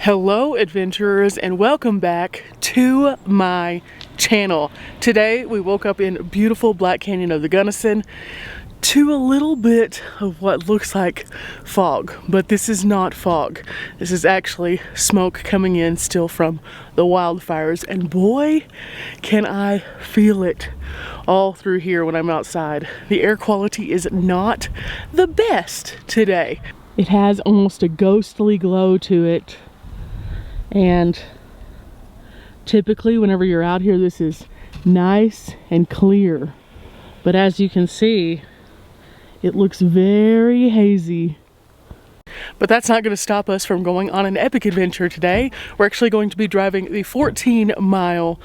Hello adventurers, and welcome back to my channel. Today we woke up in beautiful Black Canyon of the Gunnison to a little bit of what looks like fog, but this is not fog. This is actually smoke coming in still from the wildfires, and boy can I feel it all through here when I'm outside. The air quality is not the best today. It has almost a ghostly glow to it. And typically whenever you're out here, this is nice and clear, but as you can see, it looks very hazy. But that's not going to stop us from going on an epic adventure today. We're actually going to be driving the 14-mile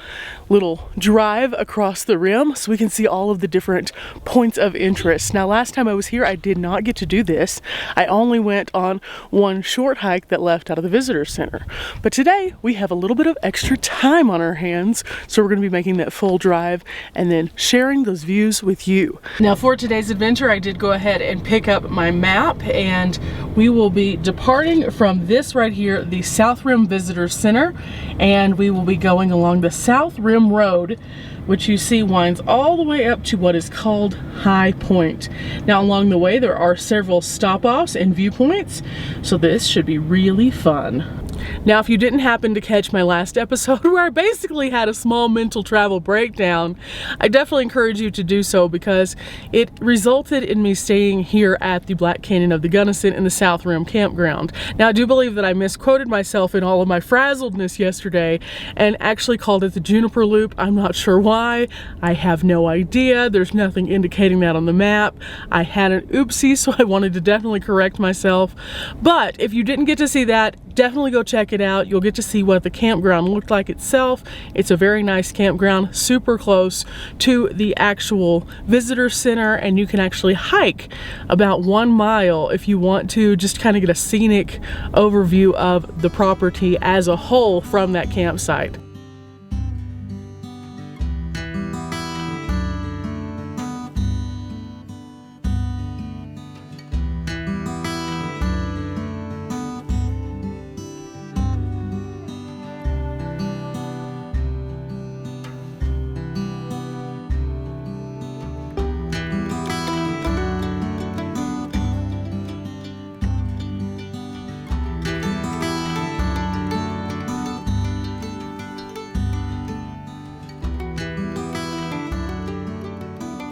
little drive across the rim so we can see all of the different points of interest. Now, last time I was here, I did not get to do this. I only went on one short hike that left out of the visitor center. But today, we have a little bit of extra time on our hands, so we're going to be making that full drive and then sharing those views with you. Now, for today's adventure, I did go ahead and pick up my map, and we will be departing from this right here, the South Rim Visitor Center, and we will be going along the South Rim Road, which you see winds all the way up to what is called High Point. Now, along the way, there are several stop-offs and viewpoints, so this should be really fun. Now, if you didn't happen to catch my last episode where I basically had a small mental travel breakdown, I definitely encourage you to do so because it resulted in me staying here at the Black Canyon of the Gunnison in the South Rim campground. Now, I do believe that I misquoted myself in all of my frazzledness yesterday and actually called it the Juniper Loop. I'm not sure why. I have no idea. There's nothing indicating that on the map. I had an oopsie, so I wanted to definitely correct myself. But if you didn't get to see that, definitely go check it out. You'll get to see what the campground looked like itself. It's a very nice campground, super close to the actual visitor center, and you can actually hike about 1 mile if you want to, just kind of get a scenic overview of the property as a whole from that campsite.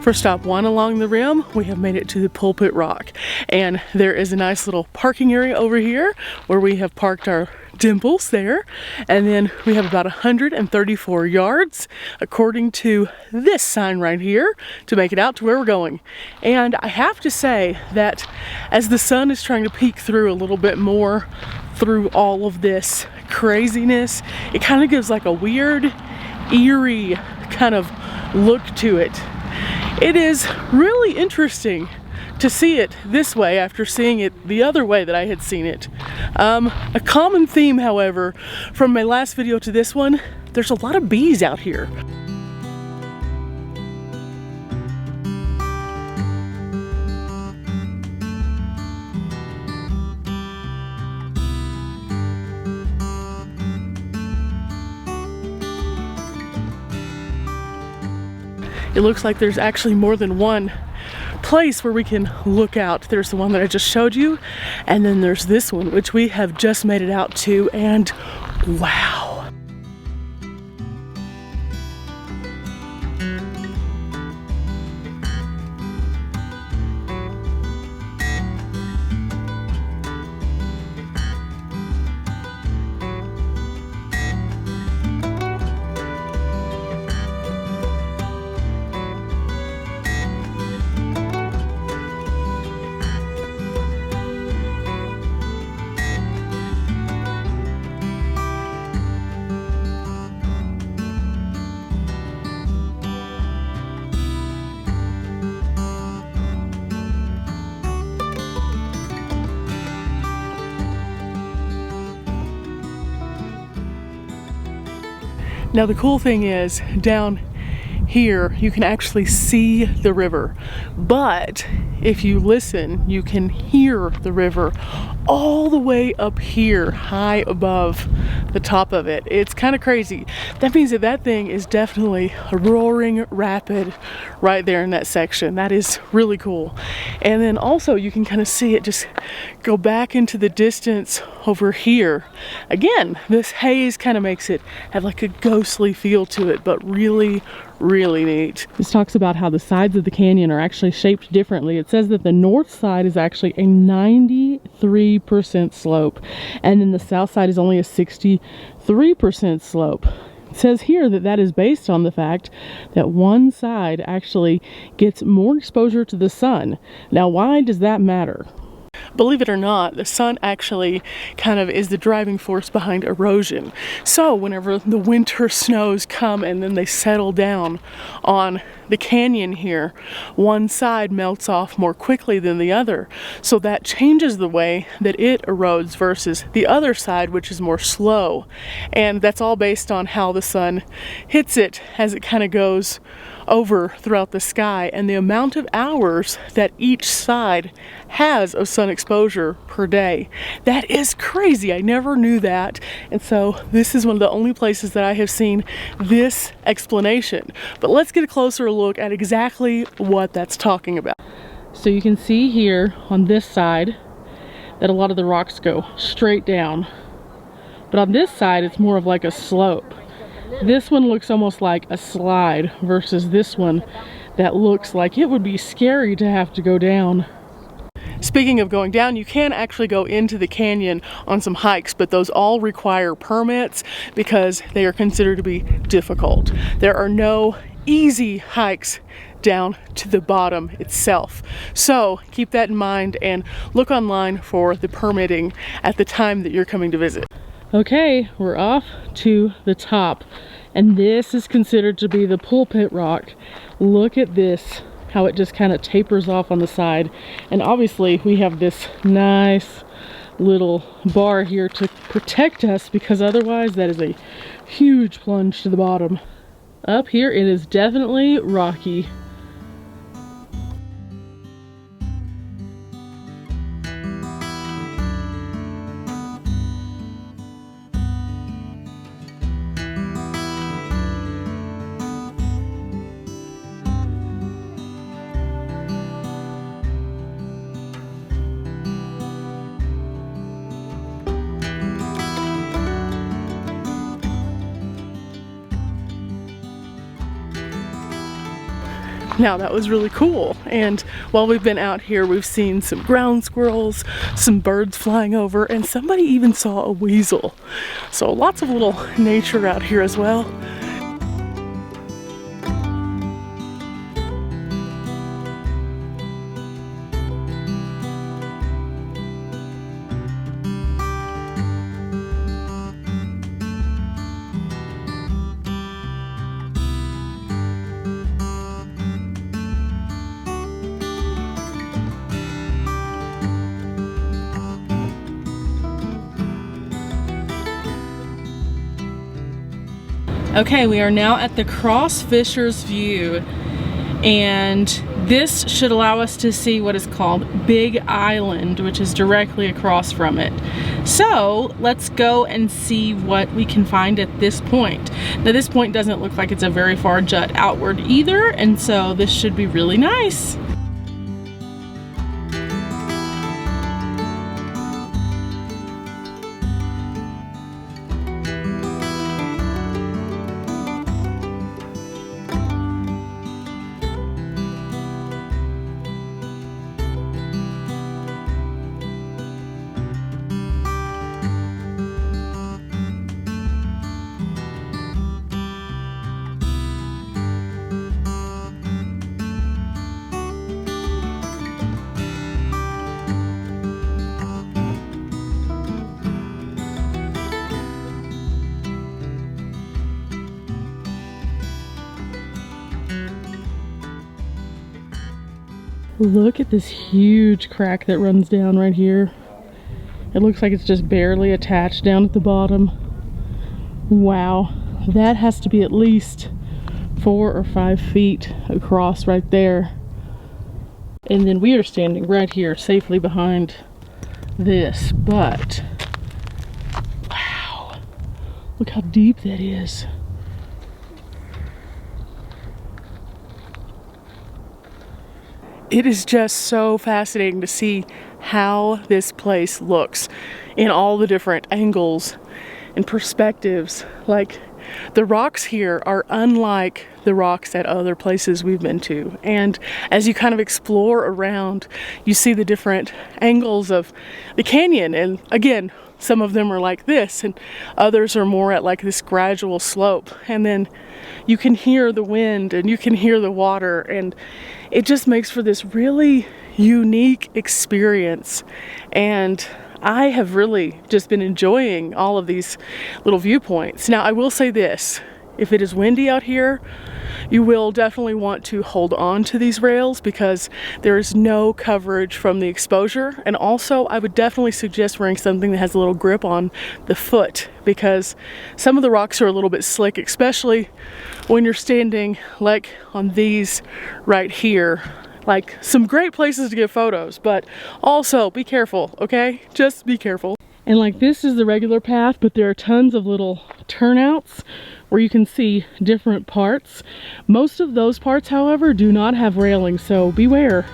For stop one along the rim, we have made it to the Pulpit Rock, and there is a nice little parking area over here where we have parked our dimples there, and then we have about 134 yards according to this sign right here to make it out to where we're going. And I have to say that as the sun is trying to peek through a little bit more through all of this craziness, it kind of gives like a weird, eerie kind of look to it. It is really interesting to see it this way after seeing it the other way that I had seen it. A common theme, however, from my last video to this one, there's a lot of bees out here. It looks like there's actually more than one place where we can look out. There's the one that I just showed you, and then there's this one, which we have just made it out to, and wow. Now the cool thing is, down here, you can actually see the river. But if you listen, you can hear the river all the way up here, high above the top of it. It's kind of crazy. That means that that thing is definitely a roaring rapid right there in that section. That is really cool. And then also you can kind of see it just go back into the distance over here. Again, this haze kind of makes it have like a ghostly feel to it, but really neat. This talks about how the sides of the canyon are actually shaped differently. It says that the north side is actually a 93% slope, and then the south side is only a 63% slope. It says here that that is based on the fact that one side actually gets more exposure to the sun. Now, why does that matter? Believe it or not, the sun actually kind of is the driving force behind erosion. So whenever the winter snows come and then they settle down on the canyon here, one side melts off more quickly than the other. So that changes the way that it erodes versus the other side, which is more slow. And that's all based on how the sun hits it as it kind of goes over throughout the sky and the amount of hours that each side has of sun exposure per day. That is crazy. I never knew that. And so this is one of the only places that I have seen this explanation. But let's get a closer look at exactly what that's talking about. So you can see here on this side that a lot of the rocks go straight down. But on this side, it's more of like a slope. This one looks almost like a slide versus this one that looks like it would be scary to have to go down. Speaking of going down, you can actually go into the canyon on some hikes, but those all require permits because they are considered to be difficult. There are no easy hikes down to the bottom itself. So keep that in mind and look online for the permitting at the time that you're coming to visit. Okay, we're off to the top, and this is considered to be the pulpit rock. Look at this, how it just kind of tapers off on the side. And obviously we have this nice little bar here to protect us, because otherwise that is a huge plunge to the bottom. Up here it is definitely rocky. Now that was really cool, and while we've been out here we've seen some ground squirrels, some birds flying over, and somebody even saw a weasel. So lots of little nature out here as well. Okay, we are now at the Crossfisher's View, and this should allow us to see what is called Big Island, which is directly across from it. So let's go and see what we can find at this point. Now this point doesn't look like it's a very far jut outward either, and so this should be really nice. Look at this huge crack that runs down right here. It looks like it's just barely attached down at the bottom. Wow, that has to be at least 4 or 5 feet across right there. And then we are standing right here safely behind this. But wow, look how deep that is. It is just so fascinating to see how this place looks in all the different angles and perspectives. Like, the rocks here are unlike the rocks at other places we've been to. And as you kind of explore around, you see the different angles of the canyon. And again, some of them are like this, and others are more at like this gradual slope. And then you can hear the wind and you can hear the water, and it just makes for this really unique experience. And I have really just been enjoying all of these little viewpoints. Now, I will say this, if it is windy out here, you will definitely want to hold on to these rails because there is no coverage from the exposure. And also, I would definitely suggest wearing something that has a little grip on the foot, because some of the rocks are a little bit slick, especially when you're standing like on these right here. Like, some great places to get photos, but also be careful, okay? Just be careful. And like, this is the regular path, but there are tons of little turnouts where you can see different parts. Most of those parts, however, do not have railings, so beware.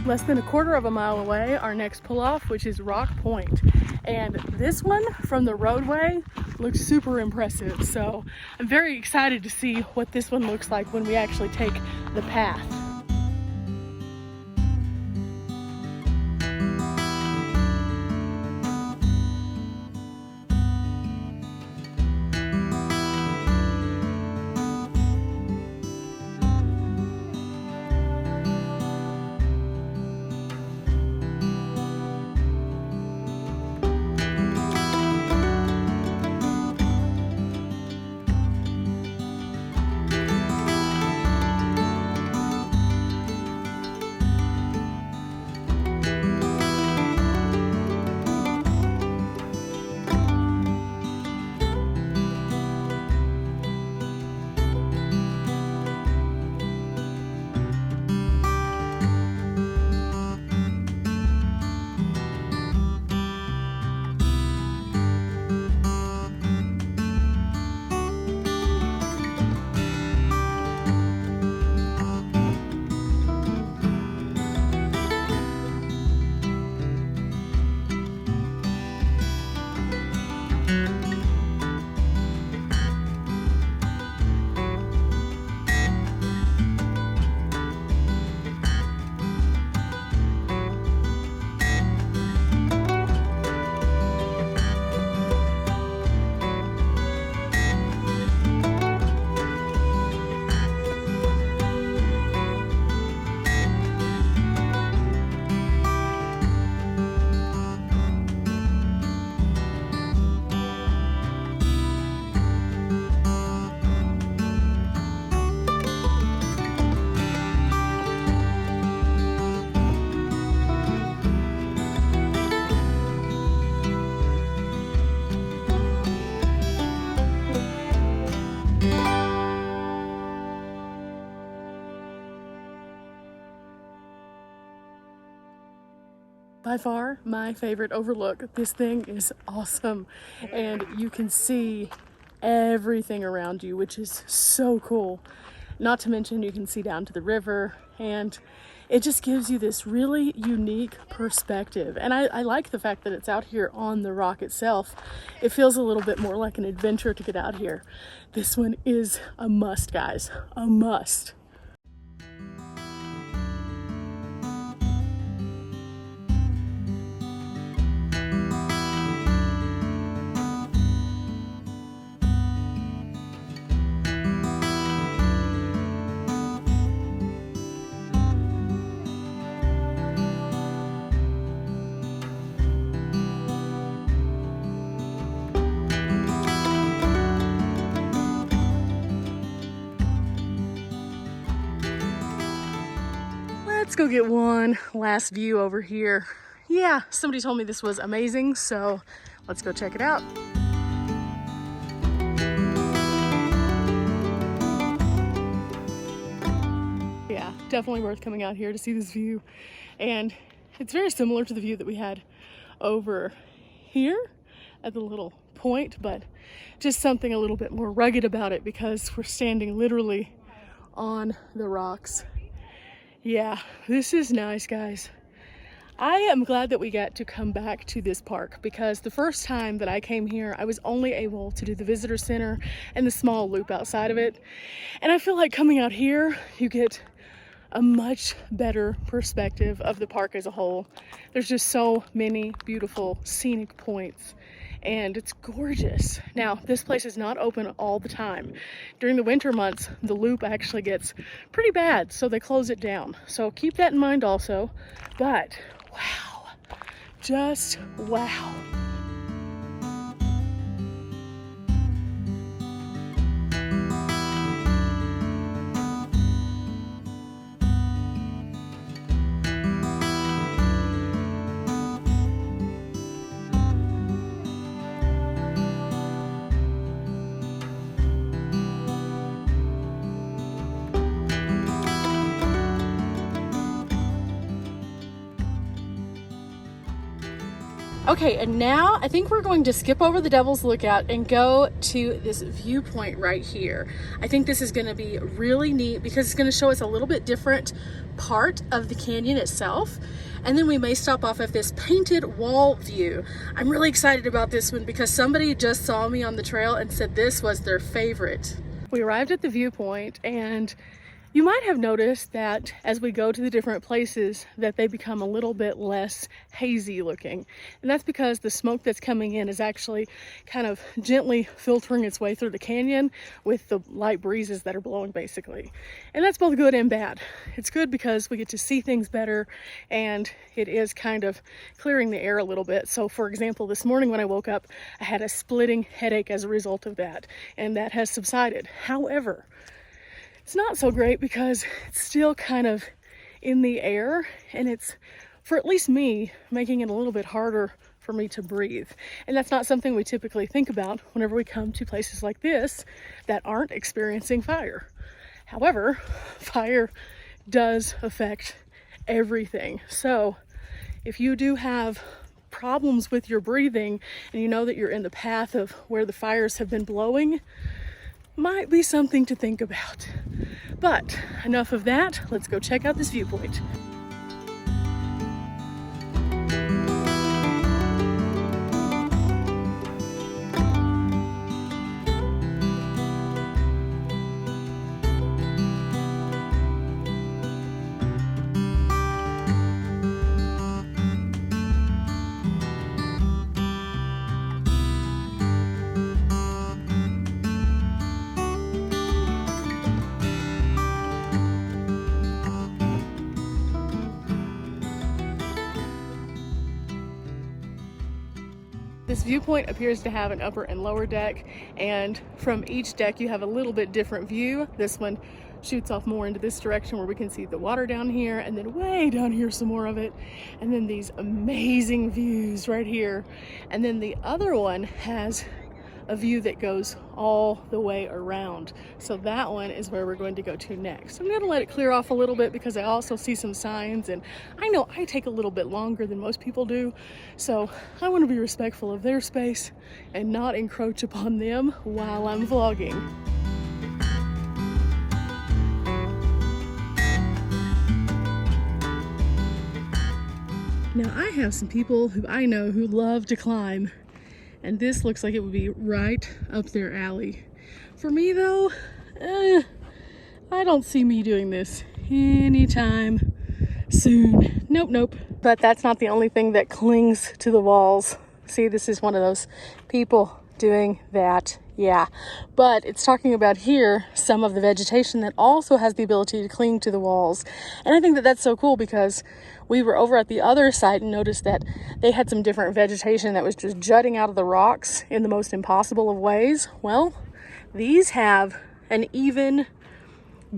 Less than a quarter of a mile away, our next pull-off, which is Rock Point. And this one from the roadway looks super impressive. So I'm very excited to see what this one looks like when we actually take the path. By far my favorite overlook. This thing is awesome, and you can see everything around you, which is so cool. Not to mention you can see down to the river, and it just gives you this really unique perspective. And I like the fact that it's out here on the rock itself. It feels a little bit more like an adventure to get out here. This one is a must, guys, a must. go get one last view over here. Yeah, somebody told me this was amazing, so let's go check it out. Yeah, definitely worth coming out here to see this view. And it's very similar to the view that we had over here at the little point, but just something a little bit more rugged about it because we're standing literally on the rocks. Yeah, this is nice, guys. I am glad that we got to come back to this park because the first time that I came here, I was only able to do the visitor center and the small loop outside of it. And I feel like coming out here, you get a much better perspective of the park as a whole. There's just so many beautiful scenic points and it's gorgeous. Now, this place is not open all the time. During the winter months, the loop actually gets pretty bad, so they close it down. So keep that in mind also. But wow, just wow. Okay, and now I think we're going to skip over the Devil's Lookout and go to this viewpoint right here. I think this is going to be really neat because it's going to show us a little bit different part of the canyon itself. And then we may stop off at this painted wall view. I'm really excited about this one because somebody just saw me on the trail and said this was their favorite. We arrived at the viewpoint and you might have noticed that as we go to the different places that they become a little bit less hazy looking. And that's because the smoke that's coming in is actually kind of gently filtering its way through the canyon with the light breezes that are blowing basically. And that's both good and bad. It's good because we get to see things better and it is kind of clearing the air a little bit. So for example, this morning when I woke up, I had a splitting headache as a result of that, and that has subsided. However, it's not so great because it's still kind of in the air and it's, for at least me, making it a little bit harder for me to breathe. And that's not something we typically think about whenever we come to places like this that aren't experiencing fire. However, fire does affect everything. So if you do have problems with your breathing and you know that you're in the path of where the fires have been blowing, might be something to think about. But enough of that, let's go check out this viewpoint. This viewpoint appears to have an upper and lower deck, and from each deck you have a little bit different view. This one shoots off more into this direction where we can see the water down here, and then way down here some more of it, and then these amazing views right here. And then the other one has a view that goes all the way around. So that one is where we're going to go to next. I'm going to let it clear off a little bit because I also see some signs, and I know I take a little bit longer than most people do. So I want to be respectful of their space and not encroach upon them while I'm vlogging. Now I have some people who I know who love to climb, and this looks like it would be right up their alley. For me though, I don't see me doing this anytime soon. Nope. But that's not the only thing that clings to the walls. See, this is one of those people doing that. Yeah, but it's talking about here some of the vegetation that also has the ability to cling to the walls. And I think that that's so cool because we were over at the other site and noticed that they had some different vegetation that was just jutting out of the rocks in the most impossible of ways. Well, these have an even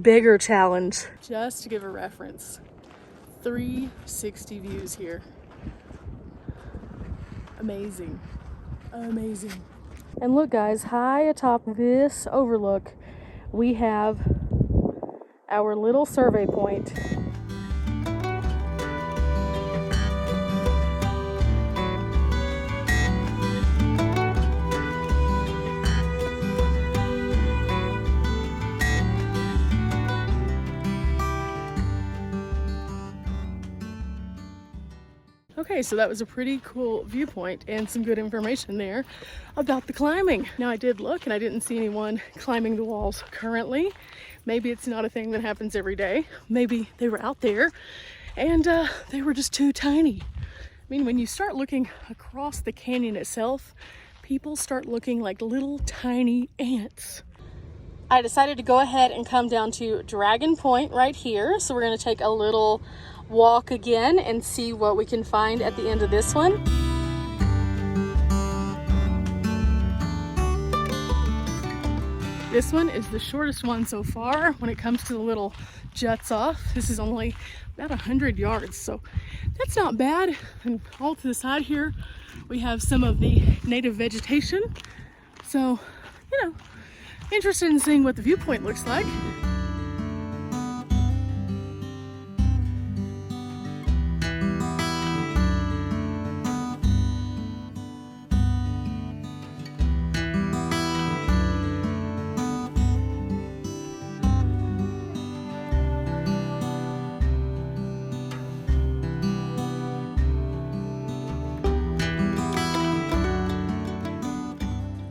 bigger challenge. Just to give a reference, 360 views here. Amazing, amazing. And look guys, high atop this overlook, we have our little survey point. Okay, so that was a pretty cool viewpoint and some good information there about the climbing. Now I did look and I didn't see anyone climbing the walls currently. Maybe it's not a thing that happens every day. Maybe they were out there and they were just too tiny. I mean, when you start looking across the canyon itself, people start looking like little tiny ants. I decided to go ahead and come down to Dragon Point right here. So we're gonna take a little walk again and see what we can find at the end of this one. This one is the shortest one so far when it comes to the little juts off. This is only about 100 yards, so that's not bad. And all to the side here, we have some of the native vegetation. So, you know, interested in seeing what the viewpoint looks like.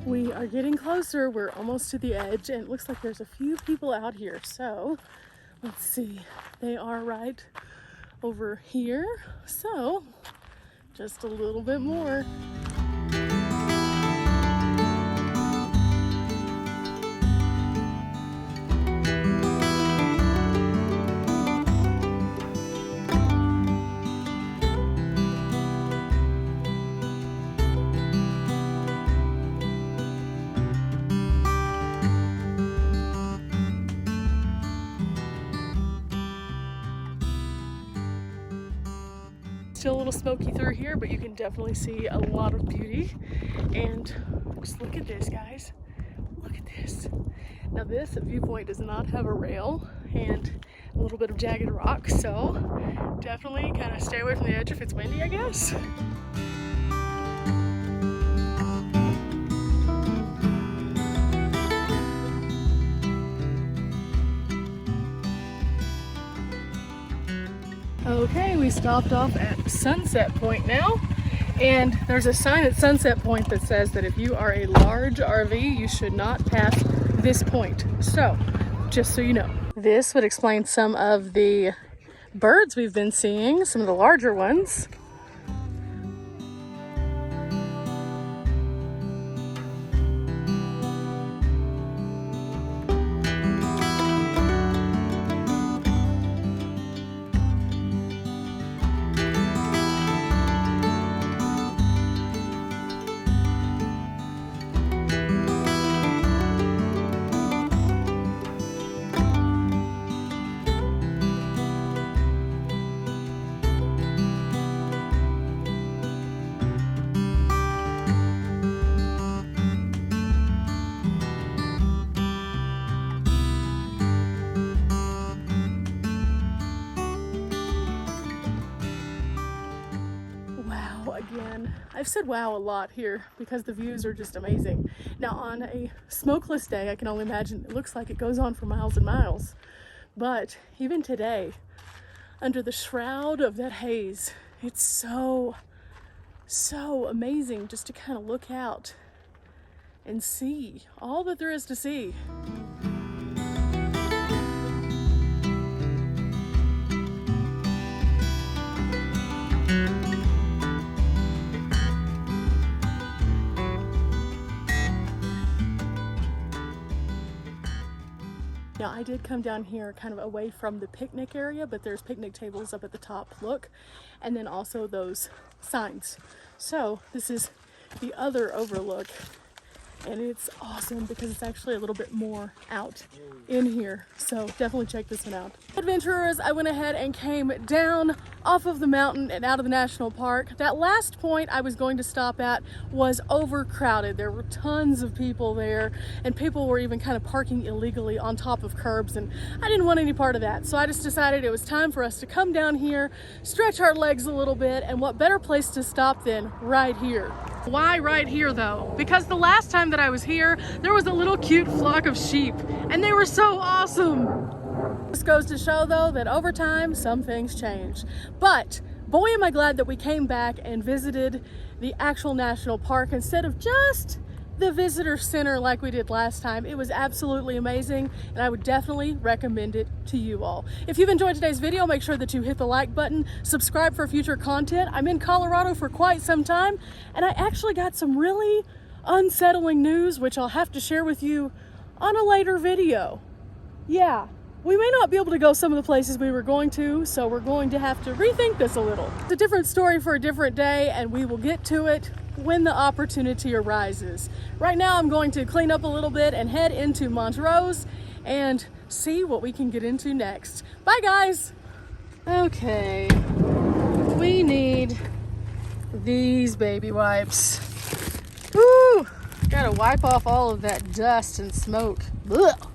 We are getting closer. We're almost to the edge and it looks like there's a few people out here. So let's see, they are right over here. So just a little bit more. Still a little smoky through here, but you can definitely see a lot of beauty. And just look at this, guys. Look at this. Now this viewpoint does not have a rail and a little bit of jagged rock, so definitely kind of stay away from the edge if it's windy, I guess. Okay, we stopped off at Sunset Point now, and there's a sign at Sunset Point that says that if you are a large RV, you should not pass this point. So, just so you know. This would explain some of the birds we've been seeing, some of the larger ones. Again, I've said wow a lot here because the views are just amazing. Now on a smokeless day, I can only imagine it looks like it goes on for miles and miles. But even today, under the shroud of that haze, it's so amazing just to kind of look out and see all that there is to see. Now I did come down here kind of away from the picnic area, but there's picnic tables up at the top, look, and then also those signs. So this is the other overlook and it's awesome because it's actually a little bit more out in here. So definitely check this one out. Adventurers, I went ahead and came down off of the mountain and out of the national park. That last point I was going to stop at was overcrowded. There were tons of people there, and people were even kind of parking illegally on top of curbs, and I didn't want any part of that. So I just decided it was time for us to come down here, stretch our legs a little bit, and what better place to stop than right here. Why right here though? Because the last time that I was here, there was a little cute flock of sheep, and they were so awesome. This goes to show though that over time, some things change. But boy, am I glad that we came back and visited the actual national park instead of just the visitor center like we did last time. It was absolutely amazing, and I would definitely recommend it to you all. If you've enjoyed today's video, make sure that you hit the like button, subscribe for future content. I'm in Colorado for quite some time, and I actually got some really unsettling news, which I'll have to share with you on a later video. Yeah, we may not be able to go some of the places we were going to, so we're going to have to rethink this a little. It's a different story for a different day, and we will get to it when the opportunity arises. Right now I'm going to clean up a little bit and head into Montrose and see what we can get into next. Bye guys! Okay, we need these baby wipes. Woo! Gotta wipe off all of that dust and smoke. Ugh.